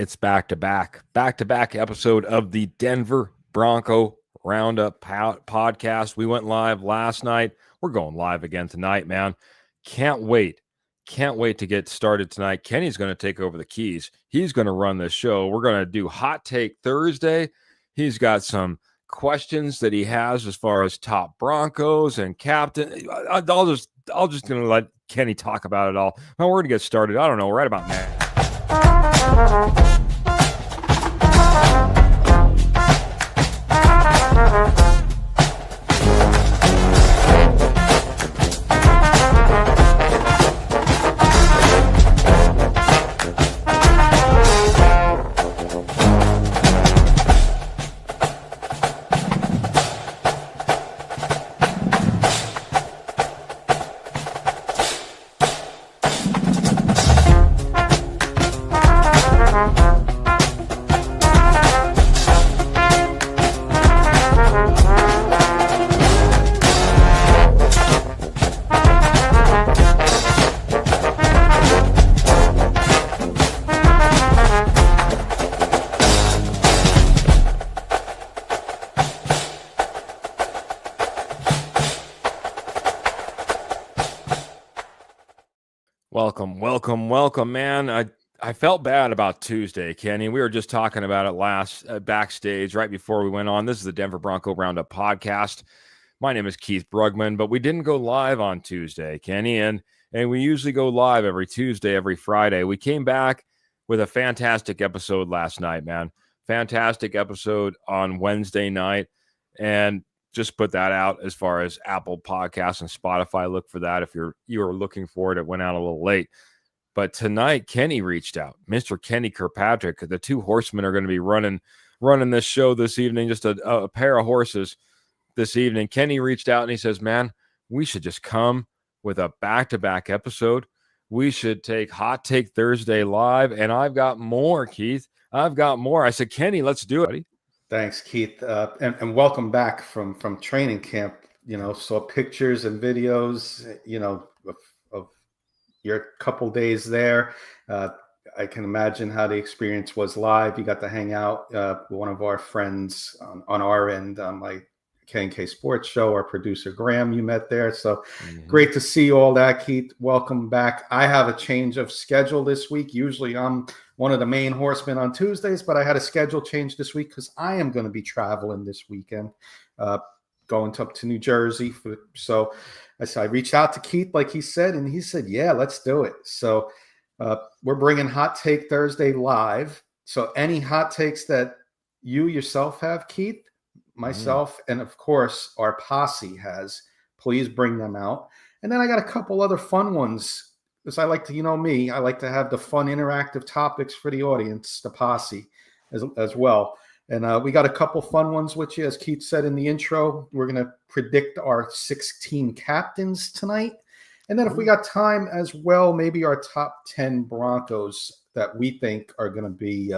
It's back-to-back episode of the Denver Bronco Roundup podcast. We went live last night. We're going live again tonight, man. Can't wait to get started tonight. Kenny's going to take over the keys. He's going to run this show. We're going to do Hot Take Thursday. He's got some questions that he has as far as top Broncos and captain. I'll just going to let Kenny talk about it all. Now we're going to get started. I don't know, right about now. Welcome, man. I felt bad about Tuesday, Kenny. We were just talking about it last backstage right before we went on. This is the Denver Bronco Roundup podcast. My name is Keith Brugman, but we didn't go live on Tuesday, Kenny, and we usually go live every Tuesday, every Friday. We came back with a fantastic episode last night, man. Fantastic episode on Wednesday night, and just put that out as far as Apple Podcasts and Spotify. Look for that if you are looking for it. It went out a little late. But tonight, Kenny reached out. Mr. Kenny Kirkpatrick. The two horsemen are going to be running this show this evening, just a pair of horses this evening. Kenny reached out and he says, man, we should just come with a back-to-back episode. We should take Hot Take Thursday live. And I've got more, Keith. I've got more. I said, Kenny, let's do it, buddy. Thanks, Keith, and welcome back from training camp. Saw pictures and videos, of your couple days there. I can imagine how the experience was live. You got to hang out with one of our friends on our end, on my K&K Sports show. Our producer Graham, you met there. So Great to see all that, Keith. Welcome back. I have a change of schedule this week. Usually I'm one of the main horsemen on Tuesdays, but I had a schedule change this week because I am going to be traveling this weekend, going up to New Jersey. So I reached out to Keith, like he said, and he said, yeah, let's do it. So we're bringing Hot Take Thursday live. So any hot takes that you yourself have, Keith, myself, and of course our posse has, please bring them out. And then I got a couple other fun ones. Because I like to, I like to have the fun interactive topics for the audience, the posse, as well. And we got a couple fun ones, which, as Keith said in the intro, we're going to predict our 16 captains tonight. And then if we got time as well, maybe our top 10 Broncos that we think are going to be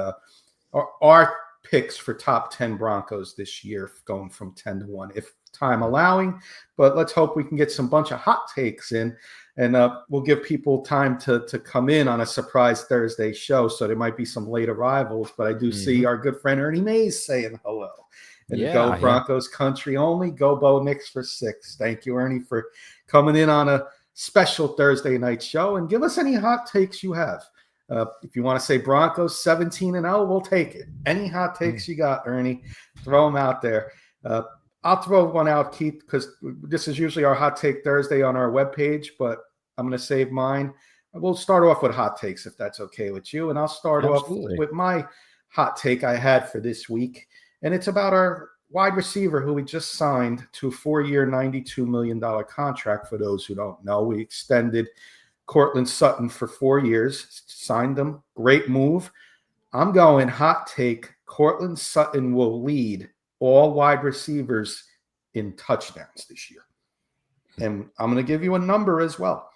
our picks for top 10 Broncos this year, going from 10 to 1, if time allowing. But let's hope we can get some bunch of hot takes in. And we'll give people time to come in on a surprise Thursday show. So there might be some late arrivals, but I do see our good friend Ernie Mays saying hello. And go Broncos country only. Go Bo Nix for 6. Thank you, Ernie, for coming in on a special Thursday night show. And give us any hot takes you have. If you want to say Broncos 17-0, we'll take it. Any hot takes you got, Ernie, throw them out there. I'll throw one out, Keith, because this is usually our Hot Take Thursday on our webpage, but I'm going to save mine. We'll start off with hot takes, if that's okay with you. And I'll start off with my hot take I had for this week. And it's about our wide receiver who we just signed to a 4-year, $92 million contract. For those who don't know, we extended Courtland Sutton for 4 years, signed him. Great move. I'm going hot take. Courtland Sutton will lead all wide receivers in touchdowns this year. And I'm going to give you a number as well.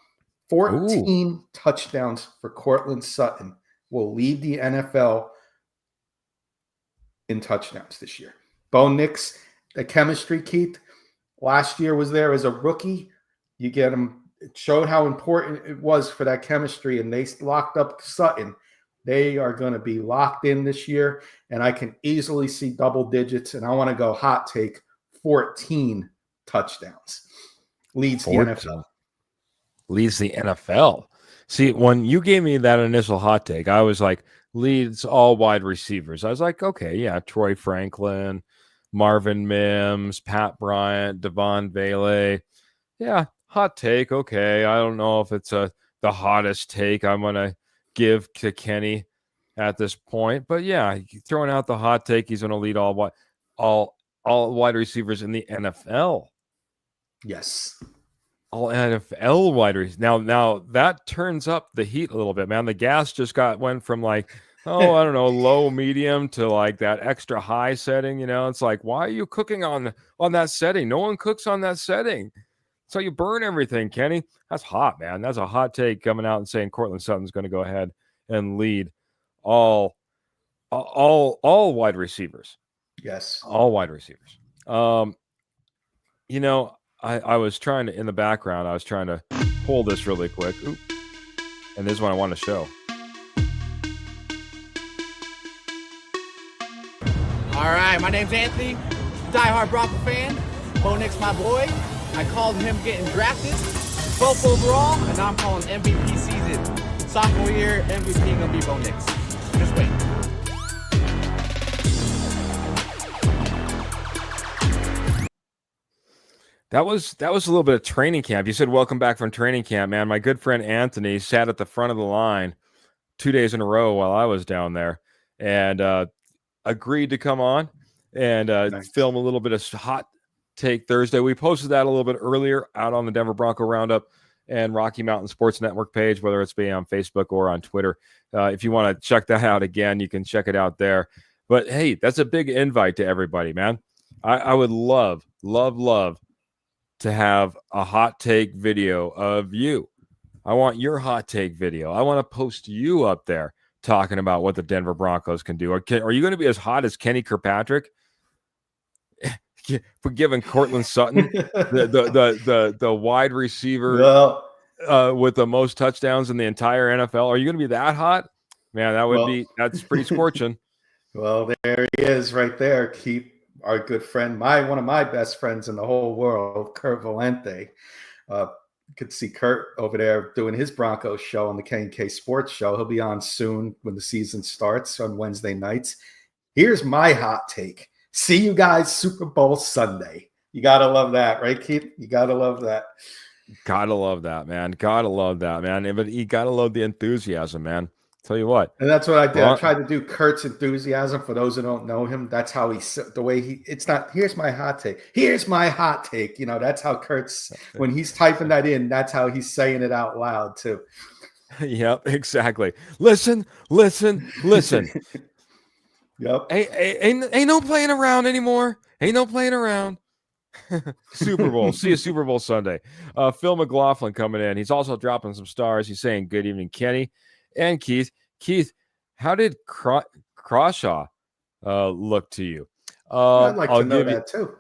14 touchdowns for Courtland Sutton will lead the NFL in touchdowns this year. Bo Nix, the chemistry, Keith, last year was there as a rookie. You get him. It showed how important it was for that chemistry, and they locked up Sutton. They are going to be locked in this year, and I can easily see double digits. And I want to go hot take 14 touchdowns. Leads 14. the NFL. Leads the NFL. See, when you gave me that initial hot take, I was like, leads all wide receivers. I was like, okay, yeah, Troy Franklin, Marvin Mims, Pat Bryant, Devon Bailey. Yeah, hot take. Okay, I don't know if it's the hottest take I'm gonna give to Kenny at this point, but yeah, throwing out the hot take, he's gonna lead all wide receivers in the NFL. Yes. All NFL wide receivers. Now that turns up the heat a little bit, man. The gas just went from like, oh, I don't know, low, medium to like that extra high setting. It's like, why are you cooking on that setting? No one cooks on that setting. So you burn everything, Kenny. That's hot, man. That's a hot take coming out and saying Courtland Sutton's going to go ahead and lead all wide receivers. Yes. All wide receivers. I was trying to, in the background, I was trying to pull this really quick. Oop. And this is what I want to show. All right, my name's Anthony, diehard Bronco fan. Bo Nix, my boy. I called him getting drafted, 12th overall, and now I'm calling MVP season. Sophomore year, MVP gonna be Bo Nix. Just wait. That was a little bit of training camp. You said welcome back from training camp, man. My good friend Anthony sat at the front of the line 2 days in a row while I was down there, and agreed to come on and Nice. film a little bit of hot take Thursday. We posted that a little bit earlier out on the Denver Bronco Roundup and Rocky Mountain Sports Network page, whether it's be on Facebook or on Twitter. If you want to check that out again, you can check it out there. But hey, that's a big invite to everybody, man. I would love to have a hot take video of you. I want your hot take video. I want to post you up there talking about what the Denver Broncos can do. Are you going to be as hot as Kenny Kirkpatrick for giving Courtland Sutton the wide receiver with the most touchdowns in the entire NFL? Are you going to be that hot? Man, that's pretty scorching. Well, there he is right there. Keep our good friend, one of my best friends in the whole world, Kurt Valente. You could see Kurt over there doing his Broncos show on the K&K Sports Show. He'll be on soon when the season starts on Wednesday nights. Here's my hot take. See you guys Super Bowl Sunday. You got to love that, right, Keith? You got to love that. Gotta love that, man. Gotta love that, man. But you gotta love the enthusiasm, man. Tell you what. And that's what I did. I tried to do Kurt's enthusiasm for those who don't know him. That's how it's not, here's my hot take. Here's my hot take. That's how Kurt's, when he's typing that in, that's how he's saying it out loud too. Yep, exactly. Listen. Yep. Ain't no playing around anymore. Ain't no playing around. Super Bowl. See you Super Bowl Sunday. Phil McLaughlin coming in. He's also dropping some stars. He's saying good evening, Kenny and Keith. Keith, how did Crawshaw look to you? I'd like to know that too.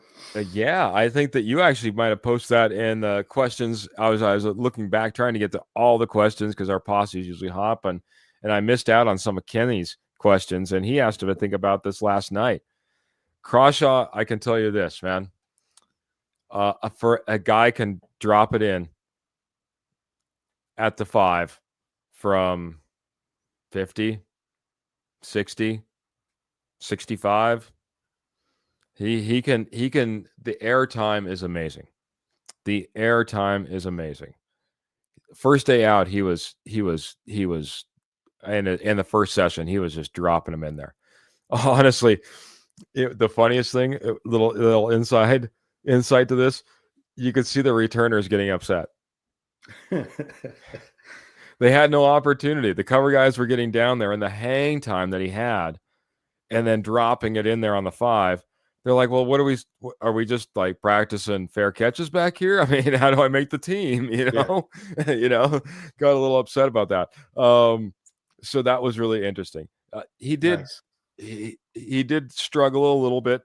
Yeah, I think that you actually might have posted that in the questions. I was looking back, trying to get to all the questions because our posse is usually hopping, and I missed out on some of Kenny's questions, and he asked him to think about this last night. Crawshaw, I can tell you this, man. For a guy can drop it in at the 5 from 50, 60, 65. He can the air time is amazing. The air time is amazing. First day out, he was in the first session, he was just dropping them in there. Honestly, the funniest thing, little insight to this, you could see the returners getting upset. They had no opportunity. The cover guys were getting down there, and the hang time that he had, and then dropping it in there on the 5. They're like, well, are we just like practicing fair catches back here? I mean, how do I make the team? Got a little upset about that. So that was really interesting. He did, nice. He did struggle a little bit.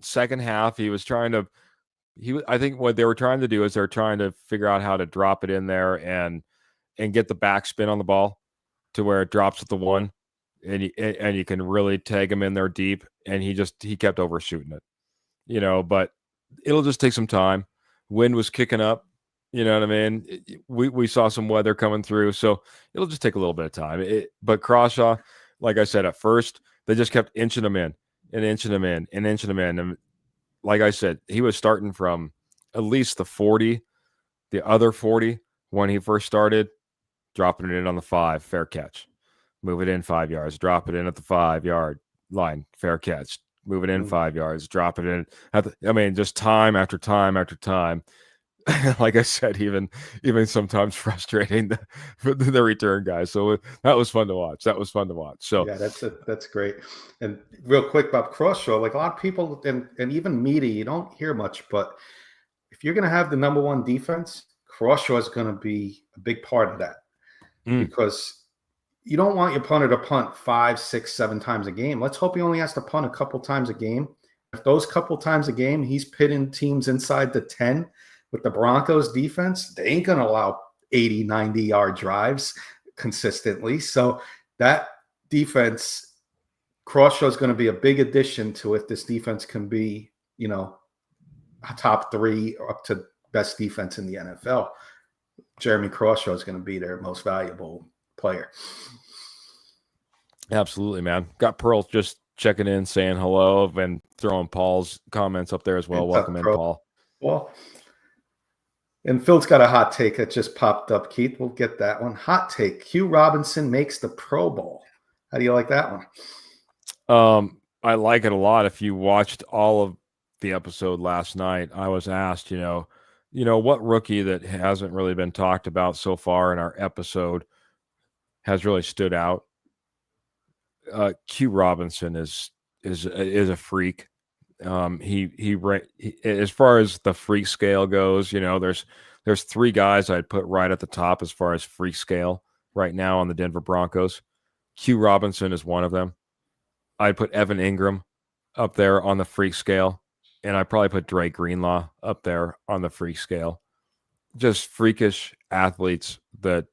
Second half, he was trying to, I think what they were trying to do is they're trying to figure out how to drop it in there and get the backspin on the ball to where it drops at the 1 and you can really tag him in there deep, and he kept overshooting it, but it'll just take some time. Wind was kicking up, you know what I mean? We saw some weather coming through, so it'll just take a little bit of time. But Crawshaw, like I said, at first, they just kept inching him in and inching him in and inching him in. And like I said, he was starting from at least the 40, the other 40 when he first started, dropping it in on the 5, fair catch. Move it in 5 yards, drop it in at the 5-yard line, fair catch. Move it in 5 yards, drop it in. Just time after time after time. Like I said, even sometimes frustrating the return guys. So that was fun to watch. So yeah, that's great. And real quick, Bob Crawshaw, like a lot of people and even media, you don't hear much, but if you're going to have the number one defense, Crawshaw is going to be a big part of that because you don't want your punter to punt 5, 6, 7 times a game. Let's hope he only has to punt a couple times a game. If those couple times a game he's pitting teams inside the 10 with the Broncos defense, they ain't going to allow 80, 90-yard drives consistently. So that defense, Crawshaw is going to be a big addition to if this defense can be, top 3 or up to best defense in the NFL. Jeremy Crawshaw is going to be their most valuable player. Absolutely, man. Got Pearl just checking in, saying hello, and throwing Paul's comments up there as well. Welcome in, Paul. Well, and Phil's got a hot take that just popped up, Keith. We'll get that one. Hot take. Q Robinson makes the Pro Bowl. How do you like that one? I like it a lot. If you watched all of the episode last night, I was asked, what rookie that hasn't really been talked about so far in our episode has really stood out. Q Robinson is a freak. He as far as the freak scale goes, there's 3 guys I'd put right at the top as far as freak scale right now on the Denver Broncos. Q Robinson is one of them. I'd put Evan Ingram up there on the freak scale, and I'd probably put Dre Greenlaw up there on the freak scale. Just freakish athletes that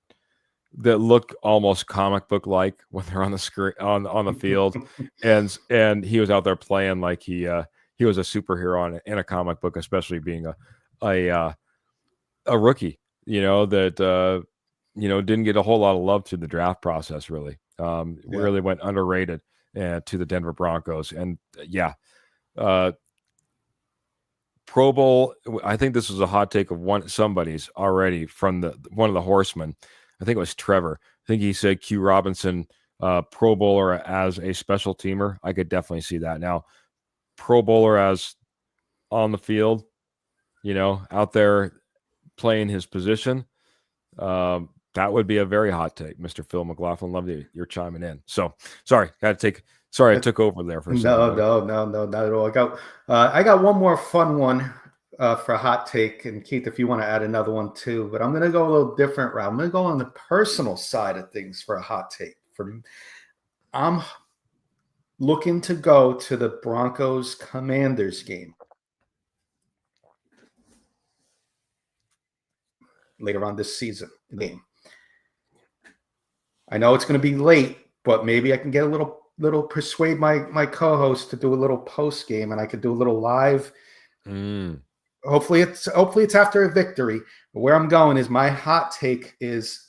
look almost comic book like when they're on the screen on the field, and he was out there playing like he was a superhero in a comic book, especially being a rookie. That didn't get a whole lot of love through the draft process. Really, really went underrated to the Denver Broncos, and Pro Bowl. I think this was a hot take of somebody's already from one of the horsemen. I think it was Trevor. I think he said Q Robinson, Pro Bowler as a special teamer. I could definitely see that. Now, Pro Bowler as on the field, out there playing his position, that would be a very hot take, Mr. Phil McLaughlin. Love you. You're chiming in. So, sorry, I took over there for a second. No, not at all. I got one more fun one. For a hot take, and Keith, if you want to add another one too, but I'm going to go a little different route. I'm going to go on the personal side of things for a hot take. I'm looking to go to the Broncos Commanders game later on this season. I know it's going to be late, but maybe I can get a little persuade my co-host to do a little post game, and I could do a little live. Hopefully it's after a victory. But where I'm going is my hot take is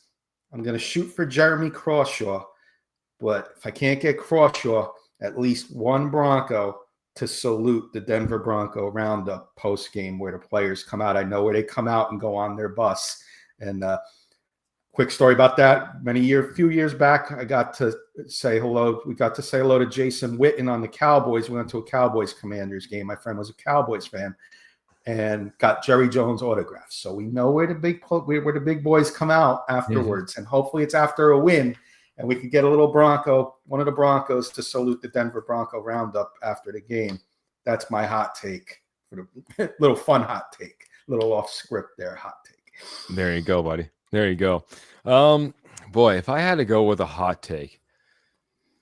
I'm going to shoot for Jeremy Crawshaw. But if I can't get Crawshaw, at least one Bronco to salute the Denver Bronco Roundup post game where the players come out. I know where they come out and go on their bus. And quick story about that. A few years back, I got to say hello. We got to say hello to Jason Witten on the Cowboys. We went to a Cowboys Commanders game. My friend was a Cowboys fan. And got Jerry Jones autographs. So we know where the big boys come out afterwards. And hopefully it's after a win. And we could get one of the Broncos to salute the Denver Bronco Roundup after the game. That's my hot take. For the little fun hot take. Little off script there, hot take. There you go, buddy. There you go. Boy, if I had to go with a hot take,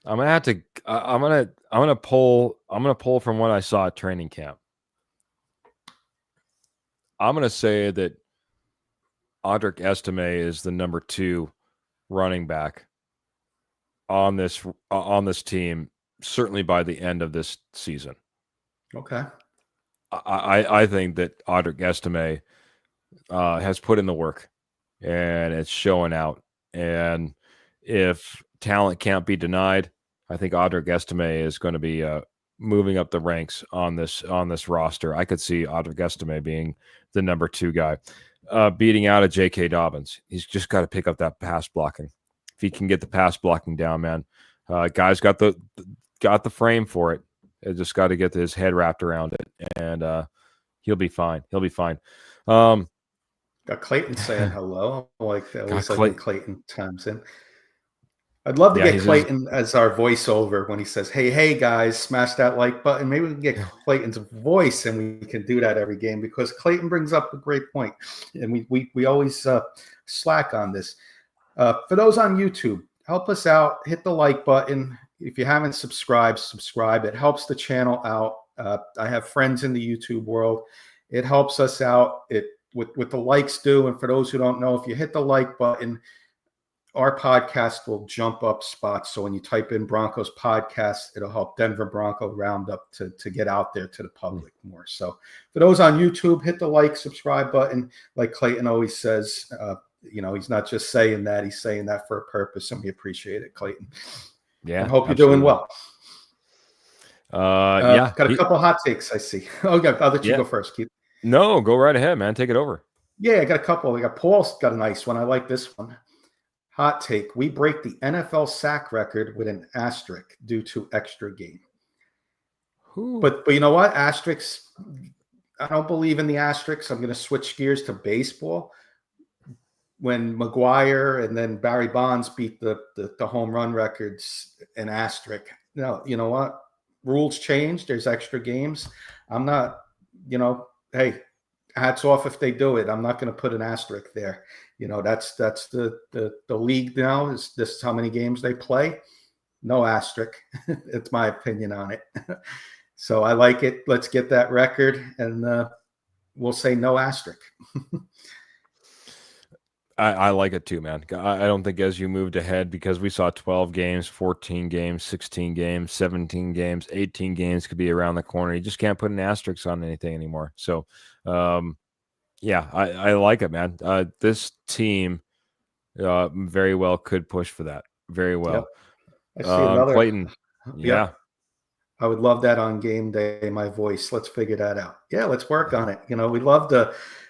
I'm gonna pull from what I saw at training camp. I'm going to say that Audric Estime is the number 2 running back on this team, certainly by the end of this season. Okay. I think that Audric Estime has put in the work, and it's showing out. And if talent can't be denied, I think Audric Estime is going to be moving up the ranks on this roster. I could see Audric Estime being the number 2 guy, beating out a J.K. Dobbins. He's just got to pick up that pass blocking. If he can get the pass blocking down, man, guy's got the frame for it. It just got to get his head wrapped around it, and he'll be fine. He'll be fine. Got Clayton saying hello. I like that. Always like when Clayton chimes in. I'd love to get Clayton as our voiceover when he says, hey, guys, smash that like button. Maybe we can get Clayton's voice, and we can do that every game, because Clayton brings up a great point, and we always slack on this. For those on YouTube, help us out. Hit the like button. If you haven't subscribed, subscribe. It helps the channel out. I have friends in the YouTube world. It helps us out. With the likes do. And for those who don't know, if you hit the like button, our podcast will jump up spots. So when you type in Broncos podcast, it'll help Denver Bronco Roundup to get out there to the public more. So for those on YouTube, hit the like, subscribe button. Like Clayton always says, he's not just saying that, he's saying that for a purpose, and we appreciate it, Clayton. Yeah. I hope you're doing well. Yeah. Got a couple hot takes, I see. Okay, I'll let you go first, Keith. No, go right ahead, man. Take it over. Yeah, I got a couple. I got Paul's got a nice one. I like this one. Hot take. We break the NFL sack record with an asterisk due to extra game. But you know what? Asterisks, I don't believe in the asterisks. I'm going to switch gears to baseball. When McGuire and then Barry Bonds beat the home run records, an asterisk. No, you know what? Rules change. There's extra games. I'm not, hey, hats off if they do it. I'm not going to put an asterisk there. That's the league now. Is this how many games they play? No asterisk. It's my opinion on it. So I like it. Let's get that record, and we'll say no asterisk. I like it too, man. I don't think as you moved ahead, because we saw 12 games, 14 games, 16 games, 17 games, 18 games could be around the corner. You just can't put an asterisk on anything anymore. So, yeah, I like it, man. This team very well could push for that. Very well. Yep. I see another Clayton. Yeah. I would love that on game day, my voice. Let's figure that out. Yeah, let's work on it.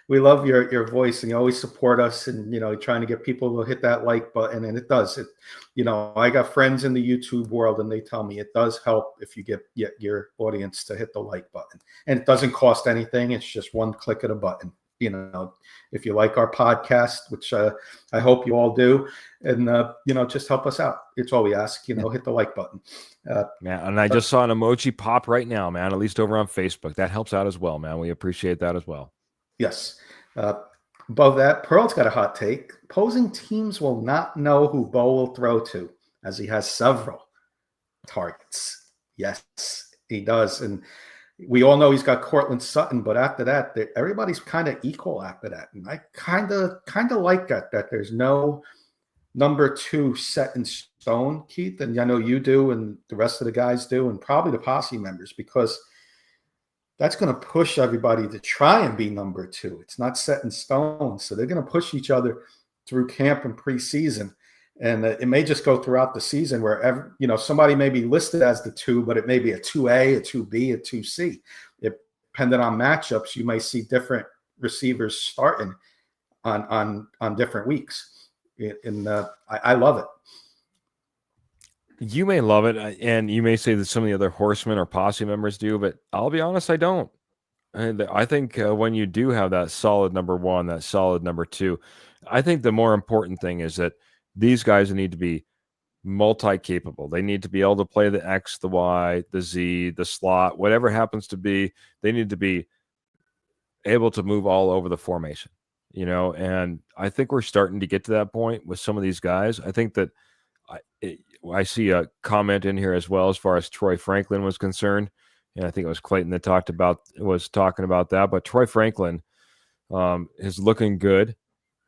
We love your voice, and you always support us, and trying to get people to hit that like button, and it does. I got friends in the YouTube world, and they tell me it does help if you get your audience to hit the like button, and it doesn't cost anything. It's just one click of the button. If you like our podcast, which I hope you all do, and just help us out. It's all we ask. Hit the like button. Man, and I just saw an emoji pop right now, man. At least over on Facebook, that helps out as well, man. We appreciate that as well. Yes. Above that, Pearl's got a hot take. Opposing teams will not know who Bo will throw to, as he has several targets. Yes, he does. And we all know he's got Cortland Sutton, but after that, everybody's kind of equal after that. And I kind of like that there's no number 2 set in stone, Keith. And I know you do, and the rest of the guys do, and probably the posse members, because that's going to push everybody to try and be number 2. It's not set in stone. So they're going to push each other through camp and preseason. And it may just go throughout the season where, somebody may be listed as the 2, but it may be a 2A, a 2B, a 2C. Depending on matchups, you may see different receivers starting on different weeks. I love it. You may love it, and you may say that some of the other horsemen or posse members do, but I'll be honest, I don't. And I think when you do have that solid number 1, that solid number 2, I think the more important thing is that these guys need to be multi-capable. They need to be able to play the X, the Y, the Z, the slot, whatever happens to be. They need to be able to move all over the formation, and I think we're starting to get to that point with some of these guys. I think that I see a comment in here as well as far as Troy Franklin was concerned, and I think it was Clayton that was talking about that. But Troy Franklin is looking good,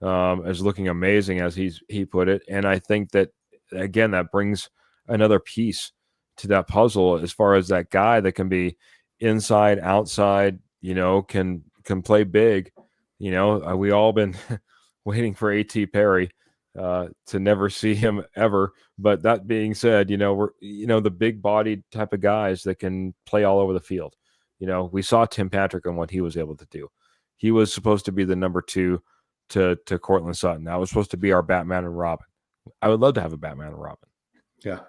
is looking amazing, as he put it, and I think that again, that brings another piece to that puzzle as far as that guy that can be inside, outside, can play big. We all been waiting for A.T. Perry to never see him ever. But that being said, we're the big bodied type of guys that can play all over the field. We saw Tim Patrick and what he was able to do. He was supposed to be the number 2 to Cortland Sutton. That was supposed to be our Batman and Robin. I would love to have a Batman and Robin. Yeah,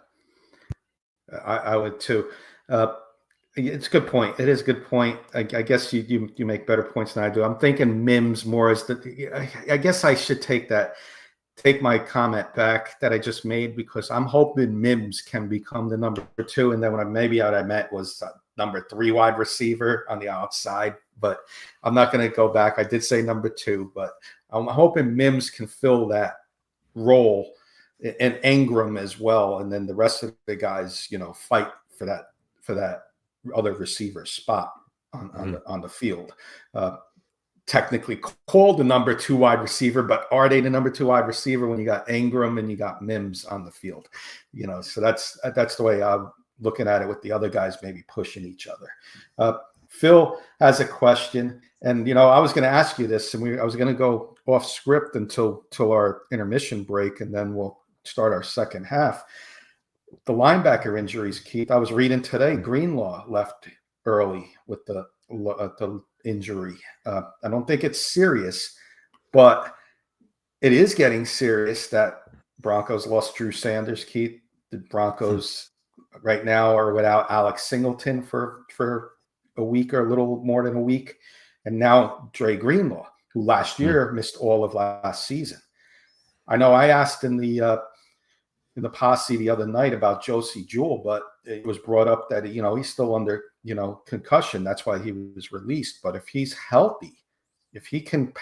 I would too. It's a good point. It is a good point. I guess you make better points than I do. I'm thinking Mims more as I guess I should take my comment back that I just made, because I'm hoping Mims can become the number 2, and then what I meant was number 3 wide receiver on the outside. But I'm not going to go back. I did say number 2, but I'm hoping Mims can fill that role, and Ingram as well, and then the rest of the guys, fight for that other receiver spot on the field. Technically called the number 2 wide receiver, but are they the number 2 wide receiver when you got Ingram and you got Mims on the field? So that's the way I'm looking at it, with the other guys maybe pushing each other. Phil has a question, and I was going to ask you this, and I was going to go off script until our intermission break, and then we'll start our second half. The linebacker injuries, Keith. I was reading today, Greenlaw left early with the injury. I don't think it's serious, but it is getting serious that Broncos lost Drew Sanders, Keith. The Broncos right now are without Alex Singleton for a week or a little more than a week, and now Dre Greenlaw, who last year missed all of last season. I know I asked in the posse the other night about Josie Jewell, but it was brought up that he's still under concussion. That's why he was released. But if he's healthy, if he can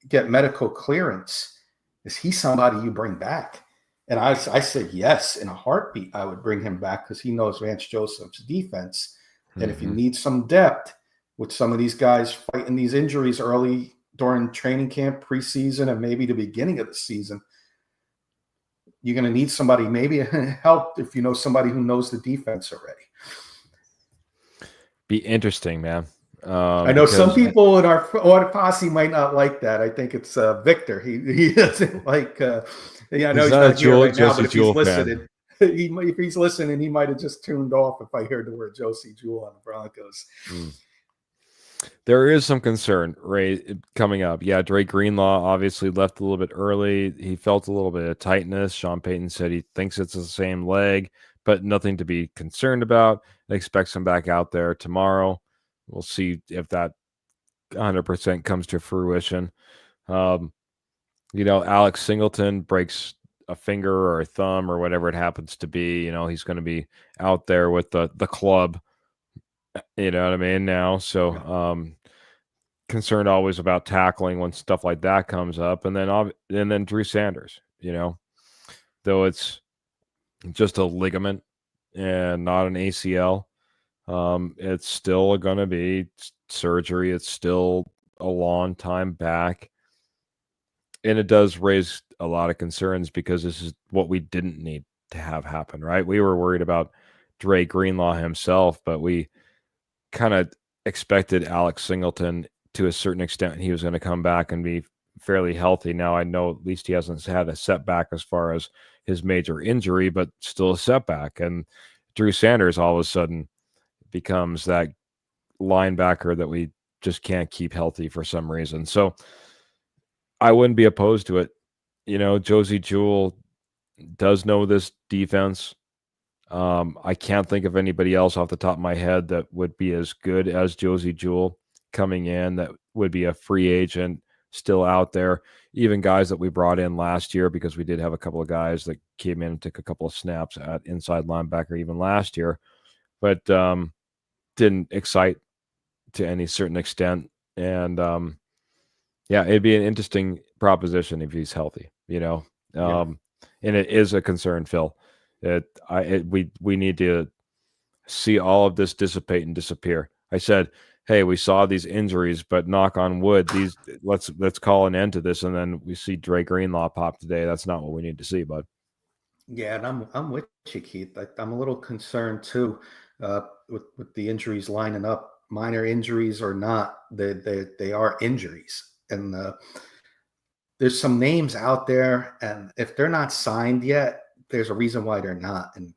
get medical clearance, is he somebody you bring back? And I said yes, in a heartbeat. I would bring him back, because he knows Vance Joseph's defense. And if you need some depth with some of these guys fighting these injuries early during training camp, preseason, and maybe the beginning of the season, you're going to need somebody, maybe help if you know somebody who knows the defense already. Be interesting, man. I know some people in our posse might not like that. I think it's Victor. He doesn't like. I know he's not here right now, but if he's listening, if he's listening, he might have just tuned off if I heard the word Josie Jewell on the Broncos. There is some concern, Ray, coming up. Yeah, Dre Greenlaw obviously left a little bit early. He felt a little bit of tightness. Sean Payton said he thinks it's the same leg, but nothing to be concerned about. Expects him back out there tomorrow. We'll see if that 100% comes to fruition. Alex Singleton breaks a finger or a thumb or whatever it happens to be. He's going to be out there with the club. You know what I mean? Now, so concerned always about tackling when stuff like that comes up, and then Drew Sanders. Though it's just a ligament and not an ACL, it's still going to be surgery. It's still a long time back, and it does raise a lot of concerns, because this is what we didn't need to have happen. Right? We were worried about Dre Greenlaw himself, but we kind of expected Alex Singleton to a certain extent. He was going to come back and be fairly healthy. Now I know at least he hasn't had a setback as far as his major injury, but still a setback. And Drew Sanders all of a sudden becomes that linebacker that we just can't keep healthy for some reason. So I wouldn't be opposed to it. Josie Jewell does know this defense. I can't think of anybody else off the top of my head that would be as good as Josie Jewell coming in, that would be a free agent still out there. Even guys that we brought in last year, because we did have a couple of guys that came in and took a couple of snaps at inside linebacker even last year, but didn't excite to any certain extent. And it'd be an interesting proposition if he's healthy, and it is a concern, Phil. We need to see all of this dissipate and disappear. I said, hey, we saw these injuries, but knock on wood, let's call an end to this. And then we see Dre Greenlaw pop today. That's not what we need to see, bud. Yeah, and I'm with you, Keith. I'm a little concerned too, with the injuries lining up. Minor injuries or not, they are injuries, and there's some names out there, and if they're not signed yet, there's a reason why they're not. And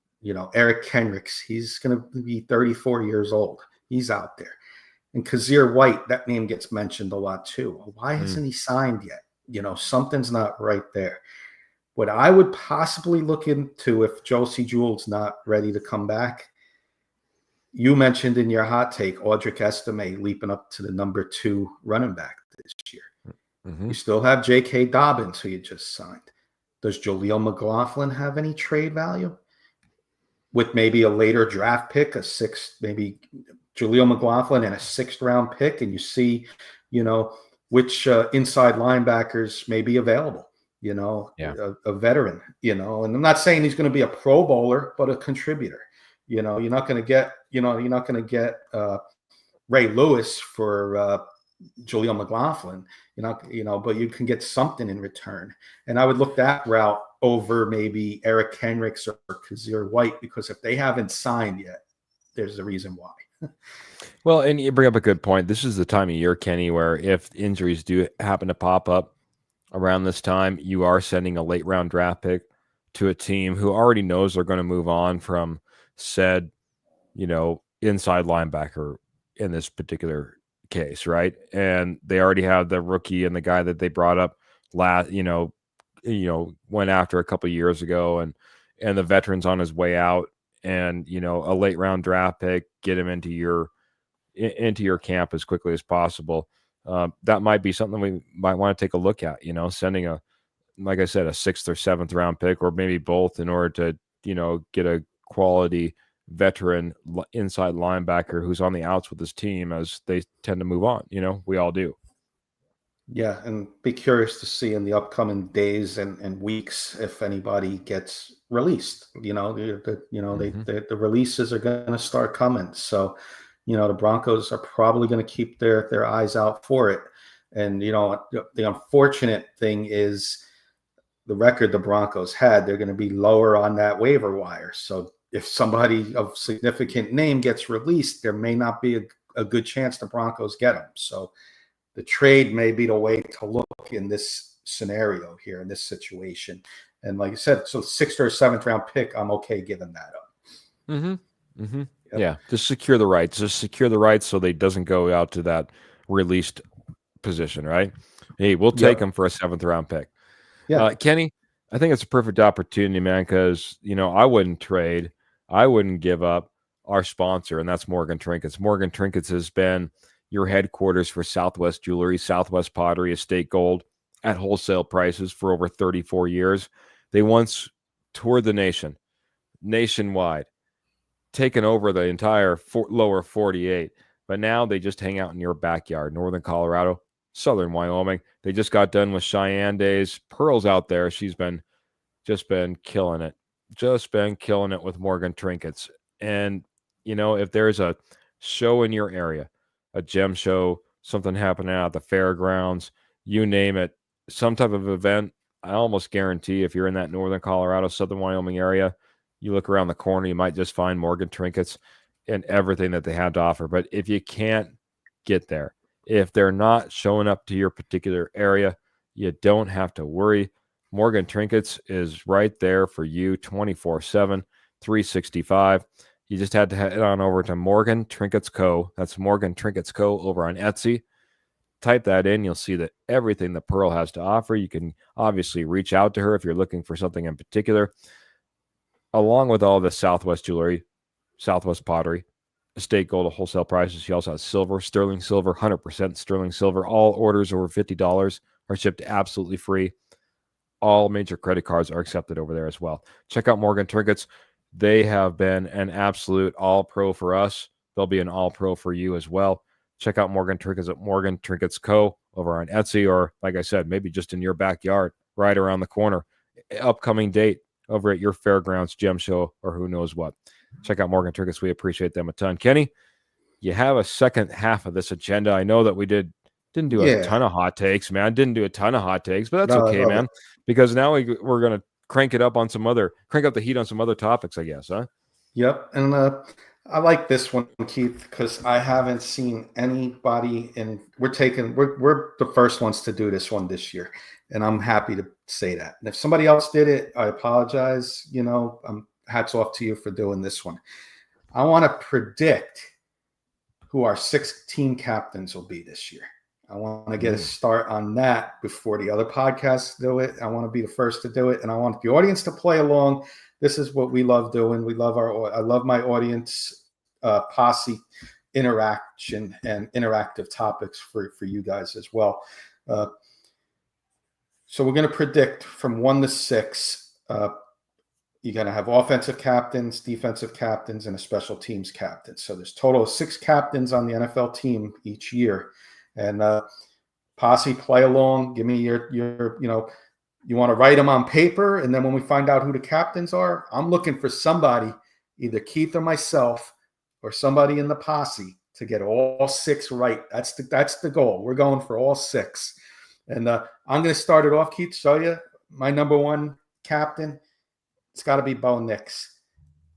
Eric Kendricks, he's going to be 34 years old. He's out there, and Kazir White, that name gets mentioned a lot too. Why hasn't he signed yet? Something's not right there. What I would possibly look into if Josie Jewell's not ready to come back, you mentioned in your hot take, Audric Estime leaping up to the number 2 running back this year. You still have J.K. Dobbins, who you just signed. Does Jaleel McLaughlin have any trade value? With maybe a later draft pick, maybe Jaleel McLaughlin and a 6th round pick, and you see, which inside linebackers may be available. A veteran, and I'm not saying he's going to be a Pro Bowler, but a contributor. You're not going to get Ray Lewis for Jaleel McLaughlin, but you can get something in return. And I would look that route over maybe Eric Kendricks or Kazir White, because if they haven't signed yet, there's a reason why. Well, and you bring up a good point. This is the time of year, Kenny, where if injuries do happen to pop up around this time, you are sending a late round draft pick to a team who already knows they're going to move on from said, inside linebacker in this particular case, right? And they already have the rookie and the guy that they brought up went after a couple of years ago, and the veteran's on his way out, and a late round draft pick, get him into your camp as quickly as possible. That might be something we might want to take a look at, sending like I said, a 6th or 7th round pick, or maybe both, in order to, get a quality veteran inside linebacker who's on the outs with his team as they tend to move on. We all do. Yeah, and be curious to see in the upcoming days and weeks if anybody gets released. The releases are going to start coming. So, the Broncos are probably going to keep their eyes out for it. And, the unfortunate thing is the record the Broncos had, they're going to be lower on that waiver wire. So if somebody of significant name gets released, there may not be a good chance the Broncos get them. So the trade may be the way to look in this scenario here, in this situation. And like I said, so 6th or 7th round pick, I'm okay giving that up. Yep. Yeah, just secure the rights. Just secure the rights so they doesn't go out to that released position, right? Hey, we'll take them for a 7th round pick. Yeah, Kenny, I think it's a perfect opportunity, man, because I wouldn't trade. I wouldn't give up our sponsor, and that's Morgan Trinkets. Morgan Trinkets has been your headquarters for Southwest Jewelry, Southwest Pottery, Estate Gold at wholesale prices for over 34 years. They once toured the nation, nationwide, taken over the entire lower 48, but now they just hang out in your backyard, northern Colorado, southern Wyoming. They just got done with Cheyenne Days. Pearl's out there. She's just been killing it. Just been killing it with Morgan Trinkets. And, if there's a show in your area, a gem show, something happening out at the fairgrounds, you name it, some type of event, I almost guarantee if you're in that northern Colorado, southern Wyoming area, you look around the corner, you might just find Morgan Trinkets and everything that they have to offer. But if you can't get there, if they're not showing up to your particular area, you don't have to worry. Morgan Trinkets is right there for you 24/7, 365. You just had to head on over to Morgan Trinkets Co. That's Morgan Trinkets Co. over on Etsy. Type that in. You'll see that everything that Pearl has to offer. You can obviously reach out to her if you're looking for something in particular. Along with all the Southwest Jewelry, Southwest Pottery, Estate Gold at wholesale prices. She also has silver, sterling silver, 100% sterling silver. All orders over $50 are shipped absolutely free. All major credit cards are accepted over there as well. Check out Morgan Trinkets. They have been an absolute all-pro for us. They'll be an all-pro for you as well. Check out Morgan Trinkets at Morgan Trinkets Co. over on Etsy, or like I said, maybe just in your backyard, right around the corner. Upcoming date over at your fairgrounds gem show, or who knows what. Check out Morgan Trinkets. We appreciate them a ton. Kenny, you have a second half of this agenda. I know that we didn't do a ton of hot takes, man. Didn't do a ton of hot takes, but that's okay, man. Because now we're going to crank up the heat on some other topics, I guess, huh? Yep. And I like this one, Keith, because I haven't seen anybody, and we're the first ones to do this one this year. And I'm happy to say that. And if somebody else did it, I apologize. Hats off to you for doing this one. I want to predict who our 6 team captains will be this year. I want to get a start on that before the other podcasts do it. I want to be the first to do it, and I want the audience to play along. This is what we love doing. I love my audience posse interaction and interactive topics for you guys as well. So we're going to predict from 1 to 6. You're going to have offensive captains, defensive captains, and a special teams captain. So there's a total of 6 captains on the NFL team each year. And posse, play along. Give me your you want to write them on paper. And then when we find out who the captains are, I'm looking for somebody, either Keith or myself or somebody in the posse, to get all 6 right. That's the goal. We're going for all 6. And I'm going to start it off, Keith, show you my number 1 captain. It's got to be Bo Nix.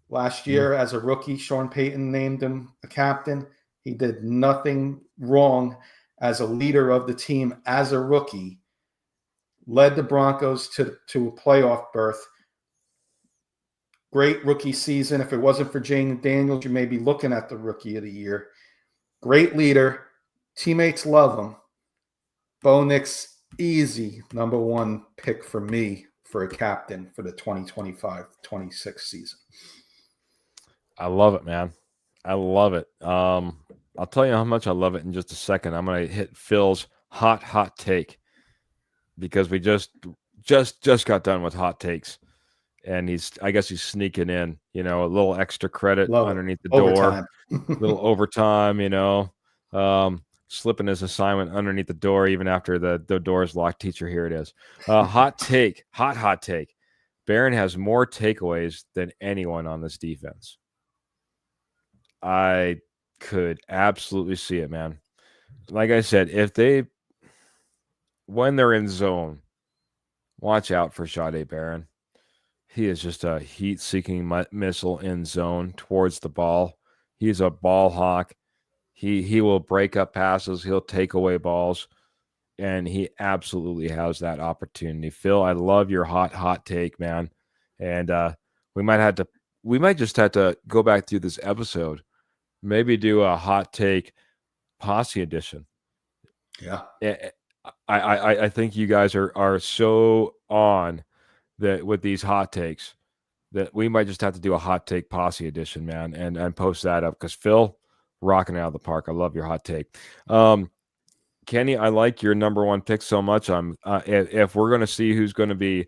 Last year, as a rookie, Sean Payton named him a captain. He did nothing wrong as a leader of the team as a rookie. Led the Broncos to a playoff berth. Great rookie season. If it wasn't for Jane Daniels, you may be looking at the rookie of the year. Great leader. Teammates love him. Bo Nix, easy number 1 pick for me for a captain for the 2025-26 season. I love it, man. I love it. I'll tell you how much I love it in just a second. I'm going to hit Phil's hot take, because we just got done with hot takes, and I guess he's sneaking in, a little extra credit underneath the door, little overtime, slipping his assignment underneath the door, even after the door is locked. Teacher, here it is. Hot take. Barron has more takeaways than anyone on this defense. I could absolutely see it, man. Like I said, when they're in zone, watch out for Sade Barron. He is just a heat-seeking missile in zone towards the ball. He's a ball hawk. He will break up passes. He'll take away balls, and he absolutely has that opportunity. Phil, I love your hot take, man. And we might just have to go back through this episode, maybe do a hot take posse edition. Yeah. I think you guys are so on that with these hot takes that we might just have to do a hot take posse edition, man, and post that up, because Phil, rocking out of the park. I love your hot take. Kenny, I like your number 1 pick so much. If we're going to see who's going to be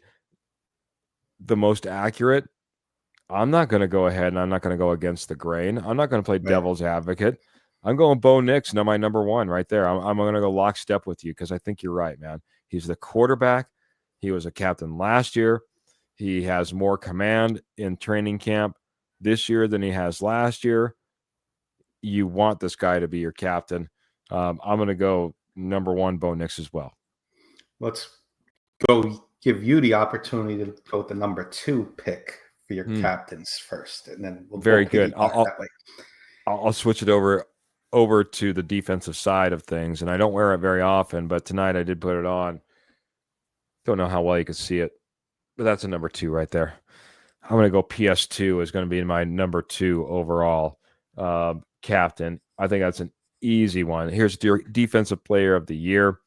the most accurate, I'm not going to go ahead and I'm not going to go against the grain. I'm not going to play devil's advocate. I'm going Bo Nix, my number 1 right there. I'm going to go lockstep with you, because I think you're right, man. He's the quarterback. He was a captain last year. He has more command in training camp this year than he has last year. You want this guy to be your captain. I'm going to go number 1, Bo Nix as well. Let's go give you the opportunity to go with the number 2 pick for your captains first, and then we'll very good. I'll switch it over to the defensive side of things, and I don't wear it very often, but tonight I did put it on. Don't know how well you can see it, but that's a number 2 right there. I'm going to go PS2 is going to be my number 2 overall captain. I think that's an easy one. Here's your defensive player of the year.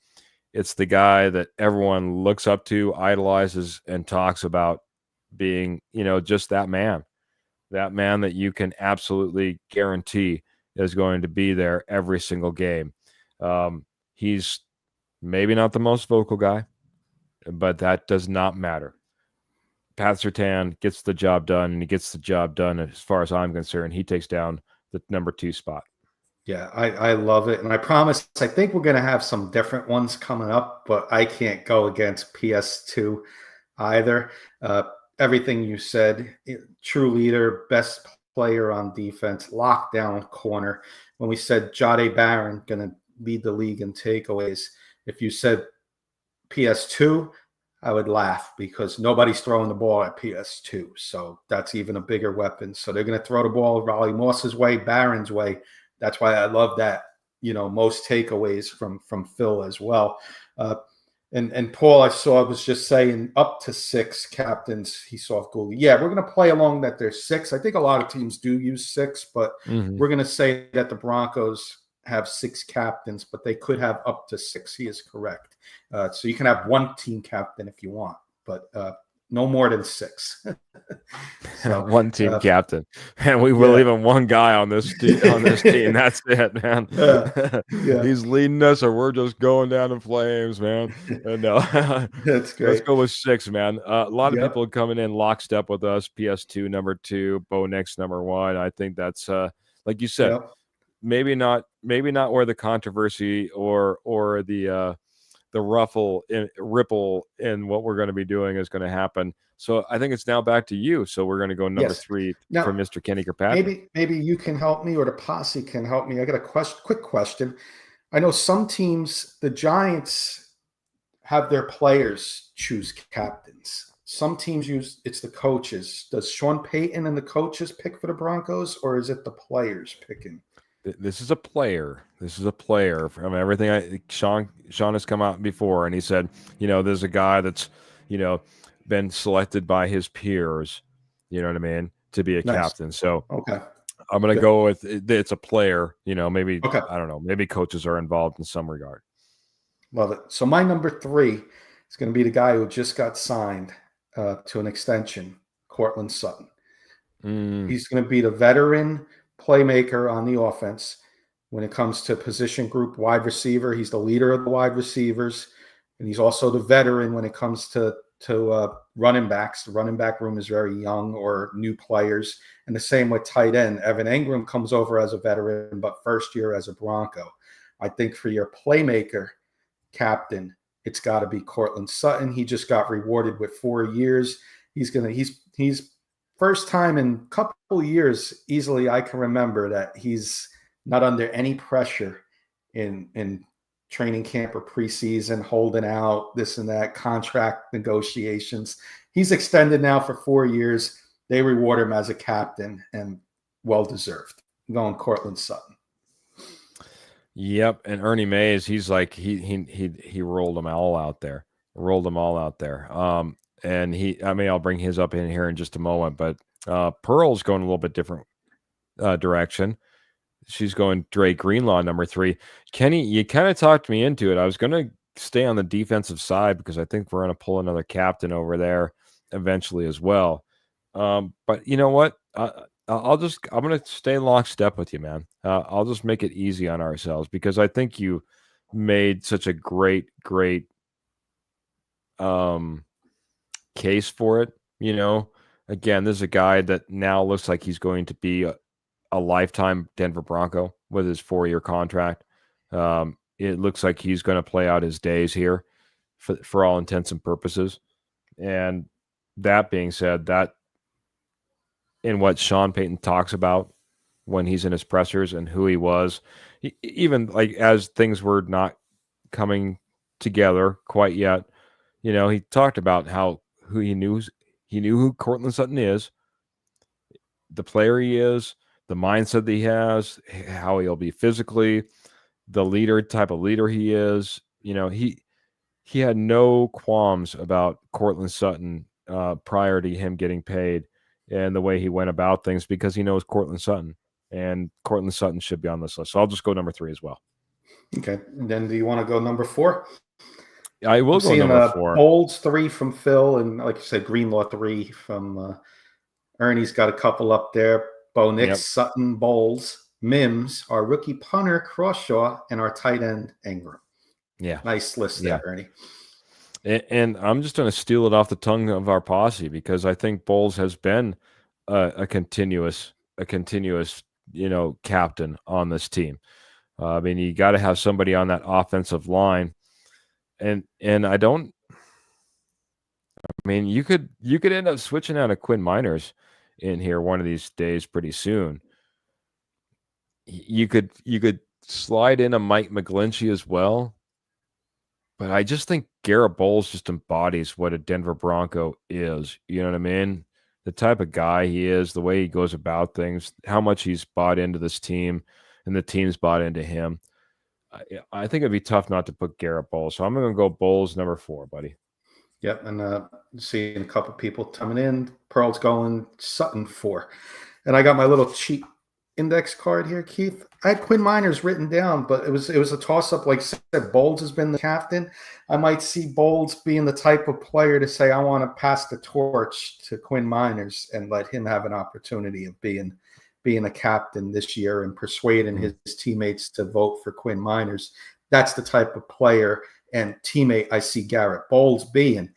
It's the guy that everyone looks up to, idolizes, and talks about being, just that man that you can absolutely guarantee is going to be there every single game. He's maybe not the most vocal guy, but that does not matter. Pat Surtain gets the job done, and he gets the job done as far as I'm concerned. He takes down the number 2 spot. Yeah, I love it. And I promise, I think we're going to have some different ones coming up, but I can't go against PS2 either. Everything you said, true leader, best player on defense, lockdown corner. When we said Jade Barron going to lead the league in takeaways, if you said PS2, I would laugh because nobody's throwing the ball at PS2. So that's even a bigger weapon. So they're going to throw the ball Raleigh Moss's way, Barron's way. That's why I love that, most takeaways from Phil as well. And Paul, I saw, was just saying up to 6 captains he saw off Google. Yeah, we're going to play along that there's 6. I think a lot of teams do use 6, but we're going to say that the Broncos have 6 captains, but they could have up to 6. He is correct. So you can have 1 team captain if you want, but no more than 6. So, 1 team captain, and we will even 1 guy on this team. That's it, man. He's leading us, or we're just going down in flames, man. No, that's great. Let's go with 6, man. A lot of people coming in lockstep with us. PS2 number 2, Bo Nix number 1. I think that's like you said. Maybe not where the controversy or the ripple in what we're going to be doing is going to happen. So I think it's now back to you. So we're going to go number 3 now, for Mr. Kenny Kirkpatrick. Maybe you can help me, or the posse can help me. I got a quick question. I know some teams, the Giants, have their players choose captains. Some teams it's the coaches. Does Sean Payton and the coaches pick for the Broncos, or is it the players picking? This is a player. This is a player. From everything Sean has come out before, and he said, there's a guy that's, been selected by his peers, you know what I mean, to be a captain. So I'm going to go with it's a player. Maybe I don't know. Maybe coaches are involved in some regard. Love it. So my number 3 is going to be the guy who just got signed to an extension, Courtland Sutton. He's going to be the veteran playmaker on the offense when it comes to position group wide receiver. He's the leader of the wide receivers, and he's also the veteran when it comes to running backs. The running back room is very young or new players, and the same with tight end. Evan Engram comes over as a veteran, but first year as a Bronco. I think for your playmaker captain, it's got to be Courtland Sutton. He just got rewarded with 4 years. He's first time in a couple years, easily I can remember, that he's not under any pressure in training camp or preseason, holding out, this and that, contract negotiations. He's extended now for 4 years. They reward him as a captain, and well-deserved. I'm going Courtland Sutton. Yep, and Ernie Mays, he's like he rolled them all out there. And I'll bring his up in here in just a moment, but Pearl's going a little bit different direction. She's going Dre Greenlaw, number 3. Kenny, you kind of talked me into it. I was going to stay on the defensive side because I think we're going to pull another captain over there eventually as well. But you know what? I'm going to stay lockstep with you, man. I'll just make it easy on ourselves because I think you made such a great case for it. Again, this is a guy that now looks like he's going to be a lifetime Denver Bronco with his 4-year contract. It looks like he's going to play out his days here for all intents and purposes. And that being said, that in what Sean Payton talks about when he's in his pressers and who he was, even like as things were not coming together quite yet, he talked about who he knew who Courtland Sutton is, the player he is, the mindset that he has, how he'll be physically, the type of leader he is. He had no qualms about Courtland Sutton prior to him getting paid and the way he went about things because he knows Courtland Sutton, and Courtland Sutton should be on this list. So I'll just go number 3 as well. Okay. And then do you want to go number 4? I will go number 4. Bowles 3 from Phil, and like you said, Greenlaw 3 from Ernie's got a couple up there. Bo Nix, Sutton, Bowles, Mims, our rookie punter, Crawshaw, and our tight end, Engram. Yeah. Nice list there, Ernie. And I'm just going to steal it off the tongue of our posse because I think Bowles has been a continuous, captain on this team. I mean, you got to have somebody on that offensive line. And you could end up switching out a Quinn Miners in here one of these days pretty soon. You could slide in a Mike McGlinchey as well. But I just think Garrett Bowles just embodies what a Denver Bronco is. You know what I mean? The type of guy he is, the way he goes about things, how much he's bought into this team, and the team's bought into him. I think it'd be tough not to put Garrett Bowles. So I'm going to go Bowles number 4, buddy. Yep, and seeing a couple people coming in. Pearl's going Sutton 4. And I got my little cheat index card here, Keith. I had Quinn Miners written down, but it was a toss-up. Like I said, Bowles has been the captain. I might see Bowles being the type of player to say, I want to pass the torch to Quinn Miners and let him have an opportunity of being a captain this year and persuading his teammates to vote for Quinn Miners. That's the type of player and teammate I see Garrett Bowles being.